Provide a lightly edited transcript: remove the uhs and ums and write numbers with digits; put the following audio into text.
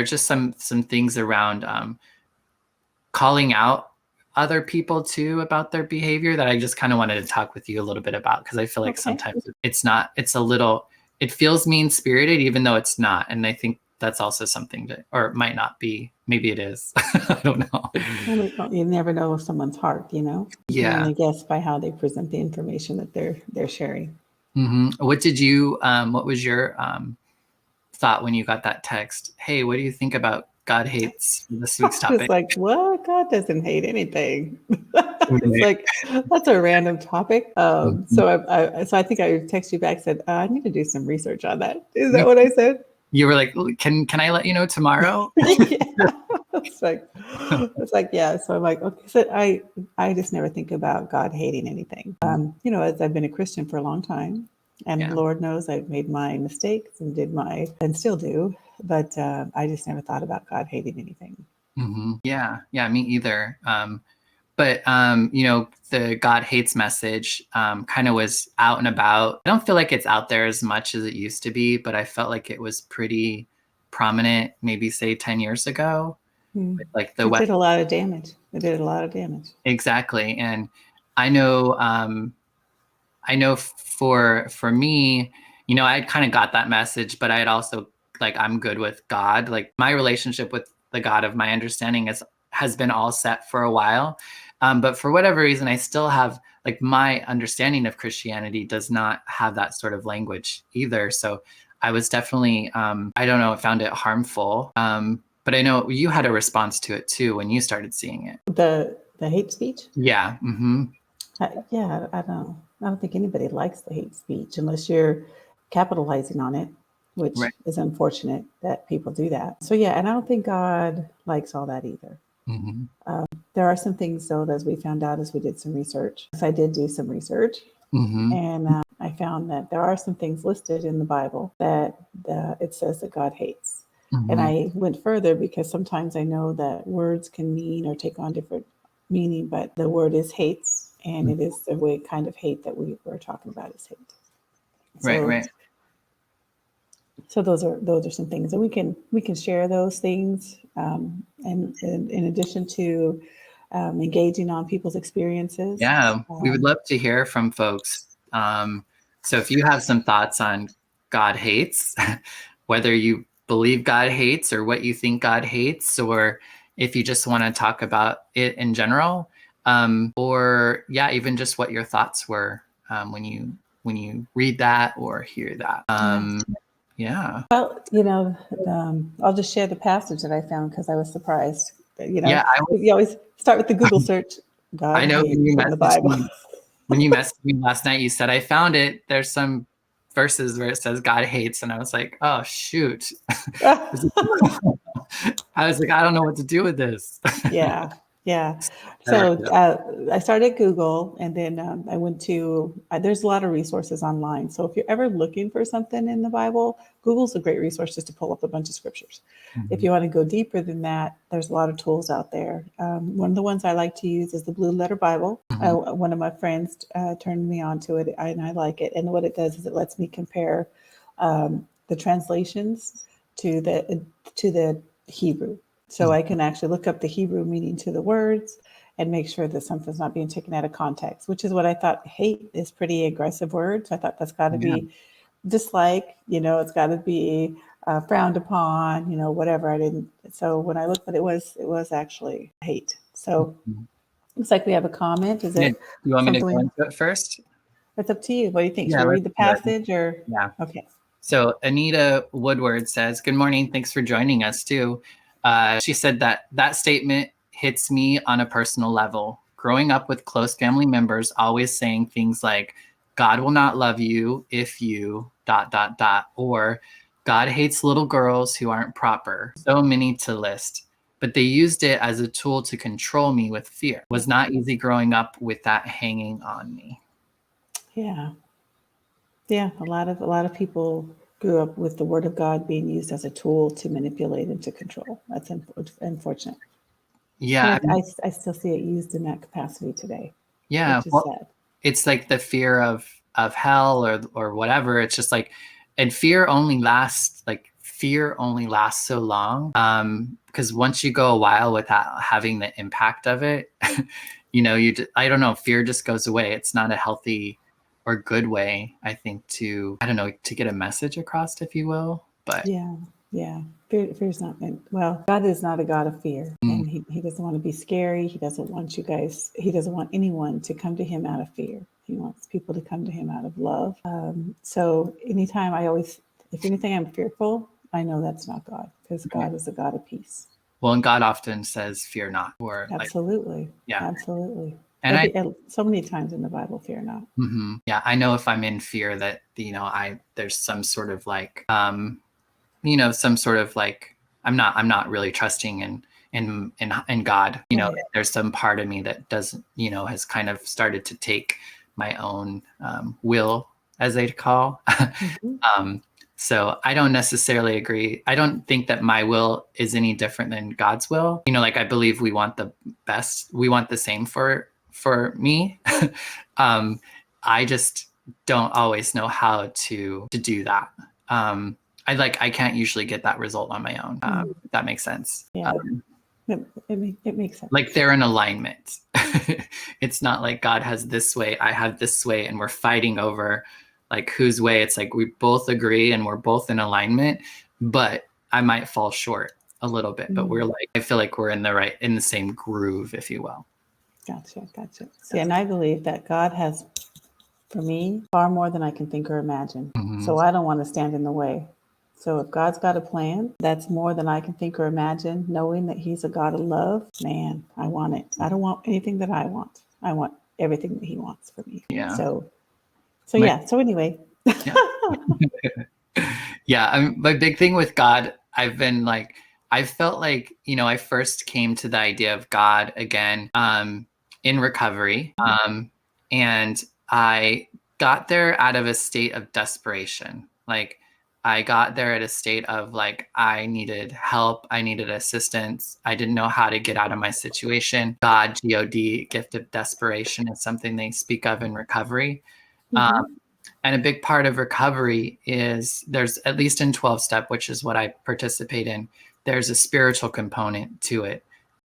are just some things around calling out other people too about their behavior that I just kind of wanted to talk with you a little bit about, because I feel like sometimes it feels mean-spirited even though it's not. And I think that's also something that, or it might not be, maybe it is. I don't know. You never know someone's heart, you know? You can only guess by how they present the information that they're sharing. Mm-hmm. What was your thought when you got that text? Hey, what do you think about God hates this week's topic? It's like, what? God doesn't hate anything. It's like, that's a random topic. So I think I texted you back, said, I need to do some research on that. Is that what I said? You were like, can I let you know tomorrow? Yeah. It's like, yeah. So I'm like, okay. So I just never think about God hating anything. As I've been a Christian for a long time, and Lord knows I've made my mistakes and still do, but I just never thought about God hating anything. Mm-hmm. Yeah, me either. But the God hates message kind of was out and about. I don't feel like it's out there as much as it used to be, but I felt like it was pretty prominent, maybe say 10 years ago. Like it did a lot of damage. Exactly. And I know for me, I kind of got that message, but I had also, like, I'm good with God. Like, my relationship with the God of my understanding has been all set for a while. But for whatever reason, I still have, like, my understanding of Christianity does not have that sort of language either. So I was definitely, I don't know, I found it harmful. But I know you had a response to it too when you started seeing it. The hate speech? Yeah. Mm-hmm. I don't think anybody likes the hate speech unless you're capitalizing on it, which is unfortunate that people do that. So yeah, and I don't think God likes all that either. Mm-hmm. There are some things, though, as we found out as we did some research. So I did do some research, and I found that there are some things listed in the Bible that it says that God hates. And I went further because sometimes I know that words can mean or take on different meaning, but the word is hates, and it is the way kind of hate that we were talking about is hate. So, right. So those are some things that we can share those things, and in addition to engaging on people's experiences. Yeah, we would love to hear from folks. So if you have some thoughts on God hates, whether you believe God hates or what you think God hates, or if you just want to talk about it in general, or even just what your thoughts were when you read that or hear that. Yeah. Well, I'll just share the passage that I found because I was surprised. You always start with the Google search. God I know hates in the Bible. When you messaged me last night, you said, I found it. There's some verses where it says God hates. And I was like, oh, shoot. I was like, I don't know what to do with this. Yeah. So I started Google, and then I went to, there's a lot of resources online. So if you're ever looking for something in the Bible, Google's a great resource just to pull up a bunch of scriptures. If you want to go deeper than that, there's a lot of tools out there. One of the ones I like to use is the Blue Letter Bible. One of my friends turned me on to it, and I like it. And what it does is it lets me compare the translations to the Hebrew. So I can actually look up the Hebrew meaning to the words and make sure that something's not being taken out of context, which is what I thought. Hate is pretty aggressive word. So I thought that's got to be dislike, it's got to be frowned upon, whatever. I didn't. So when I looked at it, it was actually hate. So looks like we have a comment. Is it? You want me to go into it first? It's up to you. What do you think? Should we read the passage or? Yeah. Okay. So Anita Woodward says, good morning. Thanks for joining us too. She said that statement hits me on a personal level. Growing up with close family members always saying things like, God will not love you if you ... or God hates little girls who aren't proper. So many to list. But they used it as a tool to control me with fear. It was not easy growing up with that hanging on me. Yeah. A lot of people grew up with the word of God being used as a tool to manipulate and to control. That's unfortunate. Yeah. I still see it used in that capacity today. Yeah. Which is sad. It's like the fear of hell or whatever. It's just like, and fear only lasts like fear only lasts so long. Because once you go a while without having the impact of it, I don't know, fear just goes away. It's not a healthy or good way, I think, to get a message across, if you will. But yeah. Fear's not meant. Well, God is not a God of fear, and he doesn't want to be scary. He doesn't want he doesn't want anyone to come to him out of fear. He wants people to come to him out of love. So anytime if anything I'm fearful, I know that's not God, because God is a God of peace. Well, and God often says, "Fear not," or absolutely, yeah, absolutely. and So many times in the Bible, fear not. Yeah, I know if I'm in fear that there's some sort of like some sort of like I'm not really trusting in God. Right. There's some part of me that doesn't has kind of started to take my own will, as they call. Mm-hmm. So I don't necessarily agree. I don't think that my will is any different than God's will. Like I believe we want the best. We want the same for me. I just don't always know how to do that. I can't usually get that result on my own. If that makes sense. Yeah, it makes sense. Like they're in alignment. It's not like God has this way, I have this way, and we're fighting over like whose way. It's like we both agree and we're both in alignment, but I might fall short a little bit. But I feel like we're in the same groove, if you will. Gotcha. See, and I believe that God has, for me, far more than I can think or imagine. So I don't want to stand in the way. So if God's got a plan that's more than I can think or imagine, knowing that He's a God of love, man, I want it. I don't want anything that I want. I want everything that He wants for me. Yeah. So yeah. So anyway. Yeah. Yeah. My big thing with God, I felt like, I first came to the idea of God again in recovery. And I got there out of a state of desperation. Like I got there at a state of like, I needed help. I needed assistance. I didn't know how to get out of my situation. God, God, gift of desperation, is something they speak of in recovery. And a big part of recovery is there's, at least in 12-step, which is what I participate in, there's a spiritual component to it.